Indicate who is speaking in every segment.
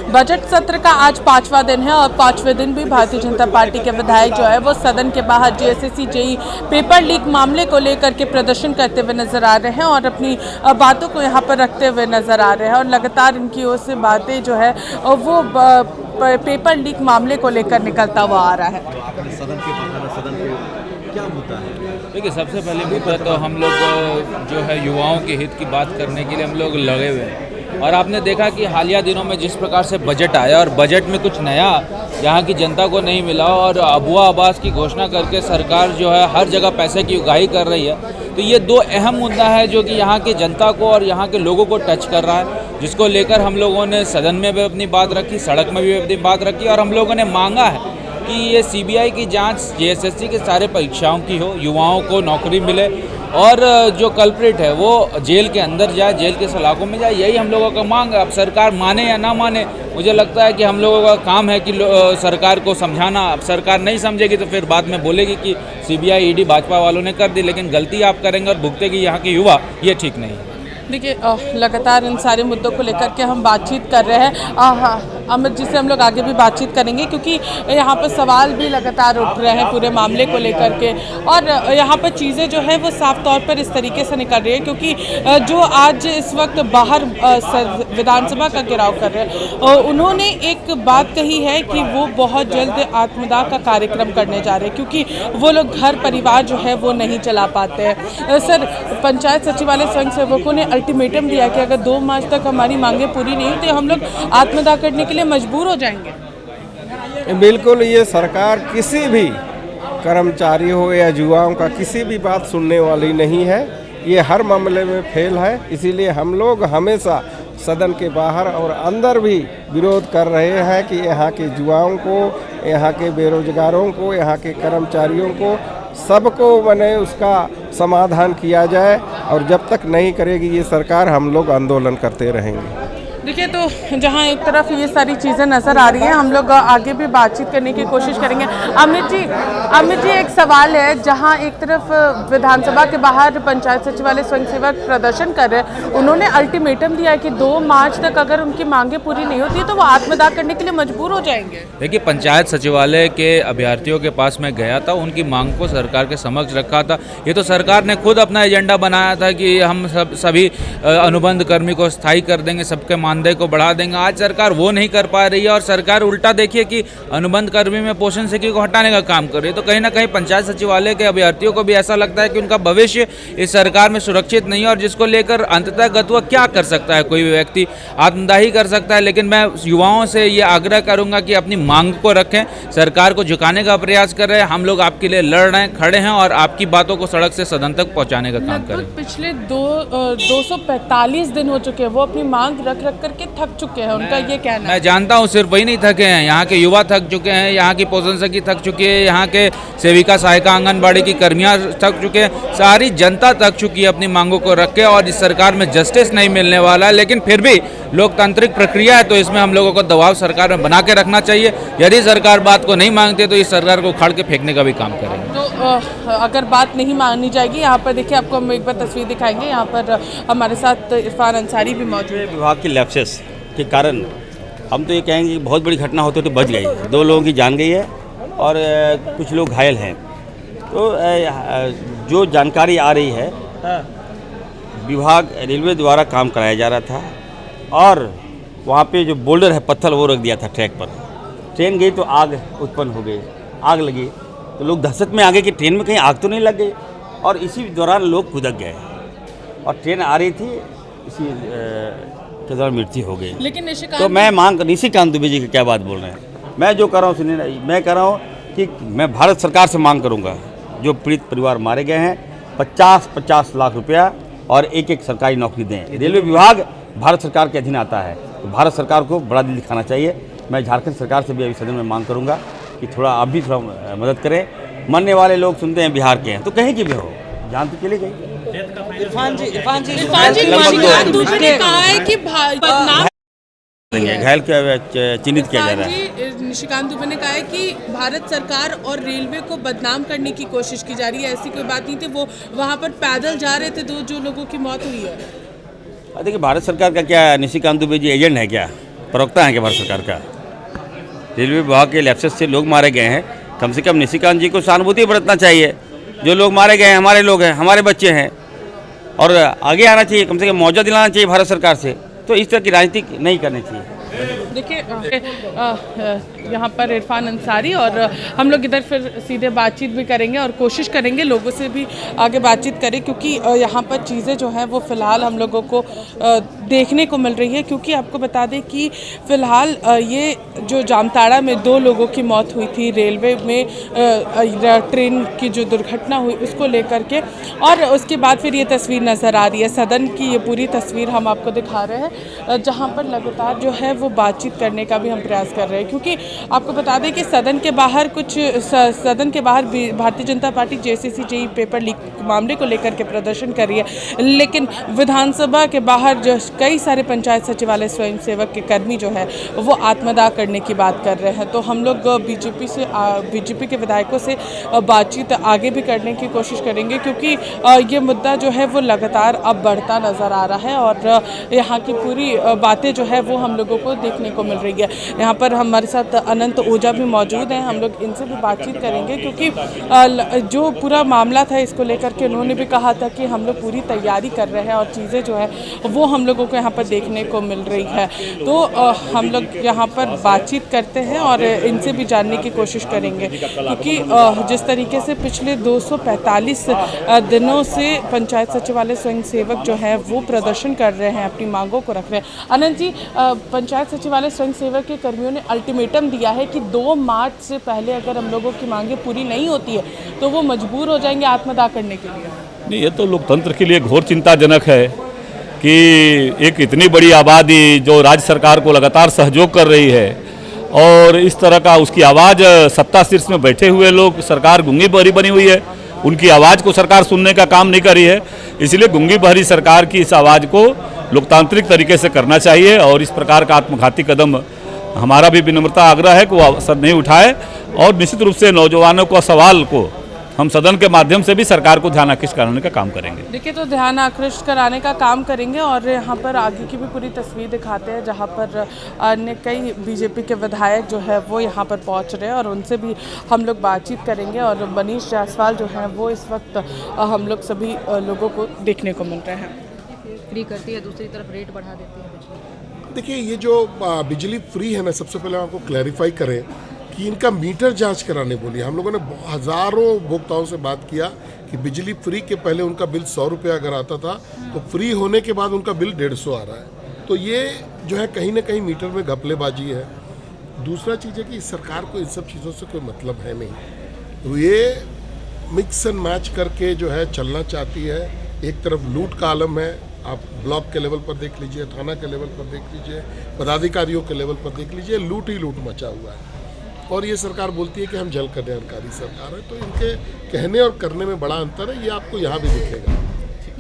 Speaker 1: Budget सत्र का आज 5वां दिन है और 5वें दिन भी भारतीय जनता पार्टी के विधायक जो है वो सदन के बाहर जेएसएससी जेईई पेपर लीक मामले को लेकर के प्रदर्शन करते हुए नजर आ रहे हैं और अपनी बातों को यहाँ पर रखते हुए नजर आ रहे हैं और लगातार इनकी ओर से बातें जो है वो पेपर लीक मामले को लेकर निकलता हुआ आ रहा है।
Speaker 2: क्या मुद्दा है?
Speaker 3: देखिए, सबसे पहले मुद्दा तो हम लोग जो है युवाओं के हित की बात करने के लिए हम लोग लगे हुए हैं और आपने देखा कि हालिया दिनों में जिस प्रकार से बजट आया और बजट में कुछ नया यहाँ की जनता को नहीं मिला और अबुआ आवास की घोषणा करके सरकार जो है हर जगह पैसे की उगाही कर रही है, तो ये दो अहम मुद्दा है जो कि यहाँ की जनता को और यहाँ के लोगों को टच कर रहा है, जिसको लेकर हम लोगों ने सदन में भी अपनी बात रखी, सड़क में भी अपनी बात रखी और हम लोगों ने मांगा है कि ये सीबीआई की जांच जेएसएससी के सारे परीक्षाओं की हो, युवाओं को नौकरी मिले और जो कल्प्रिट है वो जेल के अंदर जाए, जेल के सलाखों में जाए। यही हम लोगों का मांग है। अब सरकार माने या ना माने, मुझे लगता है कि हम लोगों का काम है कि सरकार को समझाना। अब सरकार नहीं समझेगी तो फिर बाद में बोलेगी कि सीबीआई ईडी भाजपा वालों ने कर दी, लेकिन गलती आप करेंगे और भुगतेगी यहाँ के युवा, ये ठीक नहीं है।
Speaker 1: देखिए, लगातार इन सारे मुद्दों को लेकर के हम बातचीत कर रहे हैं। अमित जी से हम लोग आगे भी बातचीत करेंगे क्योंकि यहाँ पर सवाल भी लगातार उठ रहे हैं पूरे मामले को लेकर के और यहाँ पर चीज़ें जो है वो साफ तौर पर इस तरीके से निकल रही है क्योंकि जो आज इस वक्त बाहर विधानसभा का घेराव कर रहे हैं उन्होंने एक बात कही है कि वो बहुत जल्द आत्मदाह का कार्यक्रम करने जा रहे हैं क्योंकि वो लोग घर परिवार जो है वो नहीं चला पाते हैं। सर, पंचायत सचिवालय स्वयं सेवकों ने अल्टीमेटम दिया कि अगर 2 मार्च तक हमारी मांगें पूरी नहीं हुई तो हम लोग आत्मदाह करने के लिए मजबूर हो जाएंगे।
Speaker 4: बिल्कुल, ये सरकार किसी भी कर्मचारी हो या युवाओं का किसी भी बात सुनने वाली नहीं है। ये हर मामले में फेल है। इसीलिए हम लोग हमेशा सदन के बाहर और अंदर भी विरोध कर रहे हैं कि यहाँ के युवाओं को, यहाँ के बेरोजगारों को, यहाँ के कर्मचारियों को सबको मैंने उसका समाधान किया जाए और जब तक नहीं करेगी ये सरकार हम लोग आंदोलन करते रहेंगे।
Speaker 1: देखिए, तो जहां एक तरफ ये सारी चीज़ें नज़र आ रही हैं, हम लोग आगे भी बातचीत करने की कोशिश करेंगे। अमित जी, एक सवाल है, जहां एक तरफ विधानसभा के बाहर पंचायत सचिवालय स्वयंसेवक प्रदर्शन कर रहे हैं, उन्होंने अल्टीमेटम दिया है कि 2 मार्च तक अगर उनकी मांगें पूरी नहीं होती तो वो आत्मदाह करने के लिए मजबूर हो जाएंगे।
Speaker 3: देखिए, पंचायत सचिवालय के अभ्यर्थियों के पास मैं गया था, उनकी मांग को सरकार के समक्ष रखा था। ये तो सरकार ने खुद अपना एजेंडा बनाया था कि हम सभी अनुबंध कर्मी को स्थायी कर देंगे, सबके मानदेय को बढ़ा देंगे। आज सरकार वो नहीं कर पा रही है और सरकार उल्टा देखिए कि अनुबंध कर्मी में पोषण सखी को हटाने का काम कर रही है। तो कहीं ना कहीं पंचायत सचिवालय के अभ्यर्थियों को भी ऐसा लगता है कि उनका भविष्य इस सरकार में सुरक्षित नहीं है और जिसको लेकर अंततः गत्वा क्या कर सकता है, कोई भी व्यक्ति आत्मदाह ही कर सकता है। लेकिन मैं युवाओं से ये आग्रह करूंगा कि अपनी मांग को रखें, सरकार को झुकाने का प्रयास कर रहे हैं। हम लोग आपके लिए लड़ रहे हैं, खड़े हैं और आपकी बातों को सड़क से सदन तक पहुंचाने का काम करें।
Speaker 1: पिछले 245 दिन हो चुके हैं, वो अपनी मांग रख करके थक चुके हैं, उनका ये कहना है।
Speaker 3: मैं जानता हूँ सिर्फ वही नहीं थके हैं, यहाँ के युवा थक चुके हैं, यहाँ की पोषण सखी थक चुकी है, यहाँ के सेविका सहायिका आंगनबाड़ी की कर्मियाँ थक चुके हैं, सारी जनता थक चुकी है अपनी मांगों को रख के और इस सरकार में जस्टिस नहीं मिलने वाला है। लेकिन फिर भी लोकतांत्रिक प्रक्रिया है तो इसमें हम लोगों को दबाव सरकार में बना के रखना चाहिए। यदि सरकार बात को नहीं मांगती तो इस सरकार को उखाड़ के फेंकने का भी काम करेंगे।
Speaker 1: तो अगर बात नहीं मानी जाएगी, यहाँ पर देखिए आपको हम एक बार तस्वीर दिखाएंगे, यहाँ पर हमारे साथ इरफान अंसारी भी मौजूद है।
Speaker 2: विभाग की लैप्सेस के कारण हम तो ये कहेंगे कि बहुत बड़ी घटना होती तो बच गई। 2 लोगों की जान गई है और कुछ लोग घायल हैं। तो जो जानकारी आ रही है, विभाग रेलवे द्वारा काम कराया जा रहा था और वहाँ पे जो बोल्डर है, पत्थर, वो रख दिया था ट्रैक पर। ट्रेन गई तो आग उत्पन्न हो गई, आग लगी तो लोग दहशत में आ गए कि ट्रेन में कहीं आग तो नहीं लग गई और इसी दौरान लोग कूदक गए और ट्रेन आ रही थी, इसी के दौरान मृत्यु हो गई।
Speaker 1: लेकिन
Speaker 2: तो मैं मांग निशिकांत दुबे जी की क्या बात बोल रहे हैं, मैं जो कर रहा हूँ सुनिए, मैं कह रहा हूँ कि मैं भारत सरकार से मांग करूँगा, जो पीड़ित परिवार मारे गए हैं 50-50 लाख रुपया और एक सरकारी नौकरी दें। रेलवे विभाग भारत सरकार के अधीन आता है तो भारत सरकार को बड़ा दिल दिखाना चाहिए। मैं झारखंड सरकार से भी अभी सदन में मांग करूँगा कि थोड़ा आप भी थोड़ा मदद करें। मरने वाले लोग सुनते हैं बिहार के हैं तो कहीं की भी हो, जान तो चली गई।
Speaker 1: इरफान जी, निशिकांत दुबे ने कहा है कि
Speaker 2: घायल को चिन्हित किया जा रहा है।
Speaker 1: निशिकांत दुबे ने कहा है कि भारत सरकार और रेलवे को बदनाम करने की कोशिश की जा रही है। ऐसी कोई बात नहीं थी, वो वहाँ पर पैदल जा रहे थे जो लोगों की मौत हुई है।
Speaker 2: देखिए, भारत सरकार का क्या निशिकांत दुबे जी एजेंट है क्या? प्रवक्ता हैं कि भारत सरकार का। रेलवे विभाग के लैप्सेस से लोग मारे गए हैं, कम से कम निशिकांत जी को सहानुभूति बरतना चाहिए। जो लोग मारे गए हैं हमारे लोग हैं, हमारे बच्चे हैं, और आगे आना चाहिए, कम से कम मुआवजा दिलाना चाहिए भारत सरकार से। तो इस तरह की राजनीति नहीं करनी चाहिए।
Speaker 1: देखिए यहाँ पर इरफान अंसारी, और हम लोग इधर फिर सीधे बातचीत भी करेंगे और कोशिश करेंगे लोगों से भी आगे बातचीत करें, क्योंकि यहाँ पर चीज़ें जो हैं वो फ़िलहाल हम लोगों को देखने को मिल रही है। क्योंकि आपको बता दें कि फ़िलहाल ये जो जामताड़ा में 2 लोगों की मौत हुई थी रेलवे में ट्रेन की जो दुर्घटना हुई उसको लेकर के, और उसके बाद फिर ये तस्वीर नज़र आ रही है सदन की। ये पूरी तस्वीर हम आपको दिखा रहे हैं जहाँ पर लगातार जो है वो बातचीत करने का भी हम प्रयास कर रहे हैं। क्योंकि आपको बता दें कि सदन के बाहर Bharatiya Janata party JCC JEE paper leak मामले को लेकर के प्रदर्शन कर रही है, लेकिन विधानसभा के बाहर जो कई सारे पंचायत सचिवालय स्वयंसेवक के कर्मी जो है वो आत्मदाह करने की बात कर रहे हैं। तो हम लोग बीजेपी के विधायकों से बातचीत आगे भी करने की कोशिश करेंगे, क्योंकि ये मुद्दा जो है वो लगातार अब बढ़ता नज़र आ रहा है, और यहाँ की पूरी बातें जो है वो हम लोगों को देखने को मिल रही है। यहाँ पर हमारे साथ अनंत ओझा भी मौजूद हैं, हम लोग इनसे भी बातचीत करेंगे, क्योंकि जो पूरा मामला था इसको लेकर के उन्होंने भी कहा था कि हम लोग पूरी तैयारी कर रहे हैं और चीज़ें जो है वो हम लोगों को यहाँ पर देखने को मिल रही है। तो हम लोग यहाँ पर बातचीत करते हैं और इनसे भी जानने की कोशिश करेंगे, क्योंकि जिस तरीके से पिछले 245 दिनों से पंचायत सचिवालय स्वयंसेवक जो है वो प्रदर्शन कर रहे हैं, अपनी मांगों को रख रहे हैं। अनंत जी, पंचायत सचिवालय स्वयंसेवक के कर्मियों ने अल्टीमेटम दिया है कि 2 मार्च से पहले अगर हम लोगों की मांगें पूरी नहीं होती है तो वो मजबूर हो जाएंगे आत्मदाह करने के लिए।
Speaker 5: नहीं, ये तो लोकतंत्र के लिए घोर चिंताजनक है कि एक इतनी बड़ी आबादी जो राज्य सरकार को लगातार सहयोग कर रही है, और इस तरह का उसकी आवाज़ सत्ता शीर्ष में बैठे हुए लोग, सरकार गूंगी बहरी बनी हुई है, उनकी आवाज़ को सरकार सुनने का काम नहीं कर रही है। इसलिए गूंगी बहरी सरकार की इस आवाज़ को लोकतांत्रिक तरीके से करना चाहिए, और इस प्रकार का आत्मघाती कदम हमारा भी विनम्रता आग्रह है कि वो अवसर नहीं उठाए, और निश्चित रूप से नौजवानों को सवाल को हम सदन के माध्यम से भी सरकार को ध्यान आकृष्ट कराने का काम करेंगे।
Speaker 1: देखिए, तो ध्यान आकृष्ट कराने का काम करेंगे, और यहाँ पर आगे की भी पूरी तस्वीर दिखाते हैं जहाँ पर अन्य कई बीजेपी के विधायक जो है वो यहाँ पर पहुँच रहे हैं, और उनसे भी हम लोग बातचीत करेंगे। और मनीष जायसवाल जो है वो इस वक्त हम लोग सभी लोगों को देखने को मिल रहे हैं।
Speaker 6: फ्री करती है, दूसरी तरफ रेट बढ़ा देती है।
Speaker 7: देखिए, ये जो बिजली फ्री है ना, सबसे पहले आपको क्लैरिफाई करें कि इनका मीटर जांच कराने बोलिए। हम लोगों ने हज़ारों उपभोक्ताओं से बात किया कि बिजली फ्री के पहले उनका बिल 100 रुपये अगर आता था तो फ्री होने के बाद उनका बिल 150 आ रहा है। तो ये जो है कहीं ना कहीं मीटर में घपलेबाजी है। दूसरा चीज़ है कि सरकार को इन सब चीज़ों से कोई मतलब है नहीं, तो ये मिक्स एंड मैच करके जो है चलना चाहती है। एक तरफ लूट का आलम है, आप ब्लॉक के लेवल पर देख लीजिए, थाना के लेवल पर देख लीजिए, पदाधिकारियों के लेवल पर देख लीजिए, लूट ही लूट मचा हुआ है। और ये सरकार बोलती है कि हम जल कल्याणकारी सरकार है, तो इनके कहने और करने में बड़ा अंतर है, ये आपको यहाँ भी दिखेगा।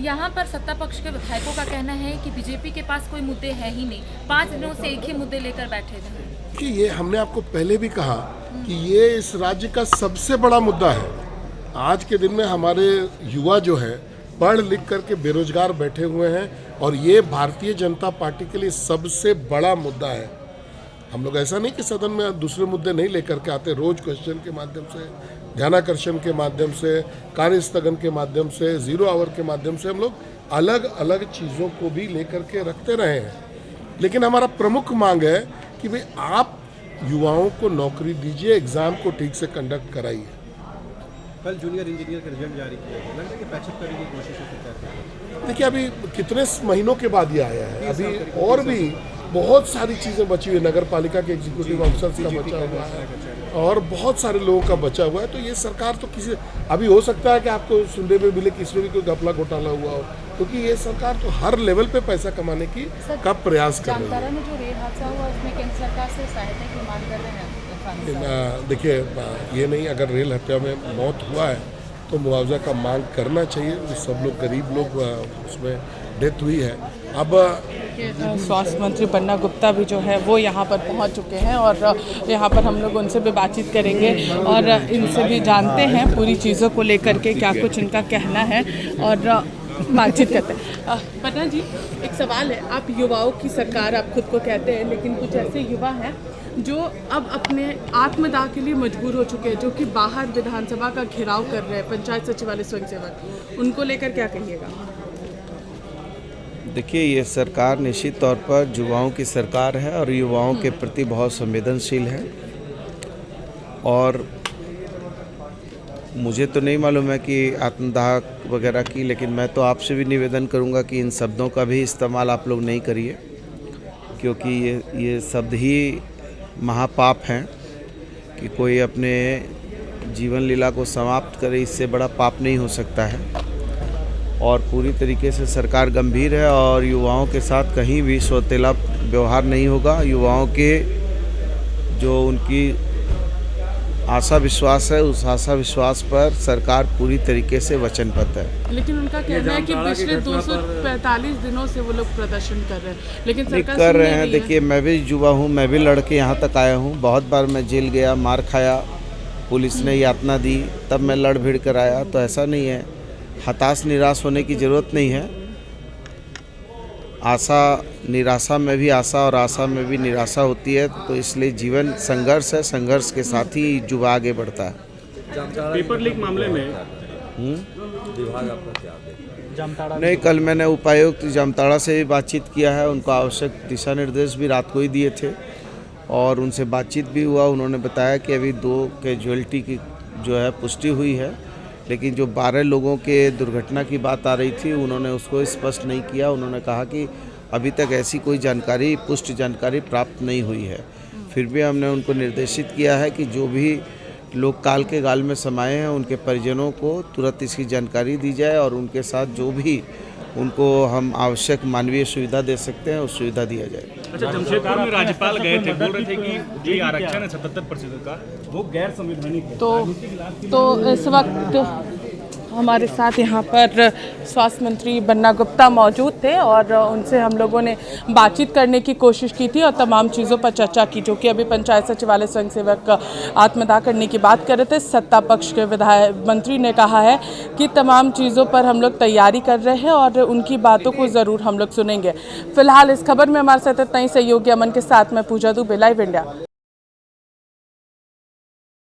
Speaker 6: यहाँ पर सत्ता पक्ष के विधायकों का कहना है कि बीजेपी के पास कोई मुद्दे है ही नहीं, 5 दिनों से एक ही मुद्दे लेकर बैठे हैं।
Speaker 7: कि ये हमने आपको पहले भी कहा कि ये इस राज्य का सबसे बड़ा मुद्दा है। आज के दिन में हमारे युवा जो है पढ़ लिख करके बेरोजगार बैठे हुए हैं, और ये भारतीय जनता पार्टी के लिए सबसे बड़ा मुद्दा है। हम लोग ऐसा नहीं कि सदन में दूसरे मुद्दे नहीं लेकर के आते, रोज क्वेश्चन के माध्यम से, ध्यानाकर्षण के माध्यम से, कार्य स्थगन के माध्यम से, 0 आवर के माध्यम से हम लोग अलग अलग चीज़ों को भी लेकर के रखते रहे हैं। लेकिन हमारा प्रमुख मांग है कि भाई आप युवाओं को नौकरी दीजिए, एग्ज़ाम को ठीक से कंडक्ट कराइए।
Speaker 8: कल जूनियर इंजीनियर का रिजल्ट जारी किया, लगता है कि पैचअप करने की कोशिश है।
Speaker 7: देखिए, अभी कितने महीनों के बाद ये आया है, अभी और भी बहुत सारी चीज़ें बची हुई, नगर पालिका के एग्जीक्यूटिव ऑफिसर्स का बचा हुआ है और बहुत सारे लोगों का बचा हुआ है। तो ये सरकार तो किसी, अभी हो सकता है कि आपको सुनने में मिले कि इसमें भी कोई घपला घोटाला हुआ हो, क्योंकि ये सरकार तो हर लेवल पे पैसा कमाने की का प्रयास कर रही है।
Speaker 6: जामताड़ा में जो रेल हादसा हुआ उसमें केंद्र सरकार से सहायता की मांग कर रहे हैं।
Speaker 7: देखिए, ये नहीं, अगर रेल हत्या में मौत हुआ है तो मुआवजा का मांग करना चाहिए। सब लोग गरीब लोग उसमें डेथ हुई है। अब
Speaker 1: स्वास्थ्य मंत्री बन्ना गुप्ता भी जो है वो यहाँ पर पहुँच चुके हैं, और यहाँ पर हम लोग उनसे भी बातचीत करेंगे और इनसे भी जानते हैं पूरी चीज़ों को लेकर के क्या कुछ इनका कहना है। और बातचीत करते हैं। पन्ना जी, एक सवाल है, आप युवाओं की सरकार आप खुद को कहते हैं, लेकिन कुछ ऐसे युवा हैं जो अब अपने आत्मदाह के लिए मजबूर हो चुके हैं, जो कि बाहर विधानसभा का घेराव कर रहे हैं, पंचायत सचिवालय स्वयंसेवक, उनको लेकर क्या कहिएगा?
Speaker 9: देखिए, ये सरकार निश्चित तौर पर युवाओं की सरकार है और युवाओं के प्रति बहुत संवेदनशील है। और मुझे तो नहीं मालूम है कि आत्मदाह वगैरह की, लेकिन मैं तो आपसे भी निवेदन करूंगा कि इन शब्दों का भी इस्तेमाल आप लोग नहीं करिए, क्योंकि ये शब्द ही महापाप हैं कि कोई अपने जीवन लीला को समाप्त करे, इससे बड़ा पाप नहीं हो सकता है। और पूरी तरीके से सरकार गंभीर है और युवाओं के साथ कहीं भी सौतेला व्यवहार नहीं होगा। युवाओं के जो उनकी आशा विश्वास है, उस आशा विश्वास पर सरकार पूरी तरीके से वचनबद्ध है।
Speaker 1: लेकिन उनका कहना है कि पिछले 245 दिनों से वो लोग प्रदर्शन कर रहे हैं, लेकिन सरकार
Speaker 9: कर रहे हैं। देखिए, मैं भी युवा हूँ, मैं भी लड़के यहाँ तक आया हूँ। बहुत बार मैं जेल गया, मार खाया, पुलिस ने यातना दी, तब मैं लड़ भिड़ कर आया। तो ऐसा नहीं है, हताश निराश होने की ज़रूरत नहीं है। आशा निराशा में भी आशा और आशा में भी निराशा होती है, तो इसलिए जीवन संघर्ष है, संघर्ष के साथ ही युवा आगे बढ़ता है।
Speaker 5: पेपर लीक मामले में
Speaker 9: नहीं, कल मैंने उपायुक्त जामताड़ा से भी बातचीत किया है, उनको आवश्यक दिशा निर्देश भी रात को ही दिए थे और उनसे बातचीत भी हुआ। उन्होंने बताया कि अभी 2 कैजुअल्टी की जो है पुष्टि हुई है, लेकिन जो 12 लोगों के दुर्घटना की बात आ रही थी, उन्होंने उसको स्पष्ट नहीं किया। उन्होंने कहा कि अभी तक ऐसी कोई जानकारी, पुष्ट जानकारी प्राप्त नहीं हुई है। फिर भी हमने उनको निर्देशित किया है कि जो भी लोग काल के गाल में समाये हैं, उनके परिजनों को तुरंत इसकी जानकारी दी जाए और उनके साथ जो भी उनको हम आवश्यक मानवीय सुविधा दे सकते हैं, उस सुविधा दिया जाए।
Speaker 5: अच्छा, जमशेदपुर में राज्यपाल गए थे, बोल रहे थे कि जो आरक्षण है 77% का, वो गैर संवैधानिक है।
Speaker 1: तो इस वक्त हमारे साथ यहाँ पर स्वास्थ्य मंत्री बन्ना गुप्ता मौजूद थे और उनसे हम लोगों ने बातचीत करने की कोशिश की थी और तमाम चीज़ों पर चर्चा की, जो कि अभी पंचायत सचिवालय स्वयंसेवक आत्मदाह करने की बात कर रहे थे। सत्ता पक्ष के विधायक मंत्री ने कहा है कि तमाम चीज़ों पर हम लोग तैयारी कर रहे हैं और उनकी बातों को ज़रूर हम लोग सुनेंगे। फिलहाल इस खबर में हमारे साथ इतना ही। सहयोगी अमन के साथ मैं पूजा दुबे, लाइव इंडिया।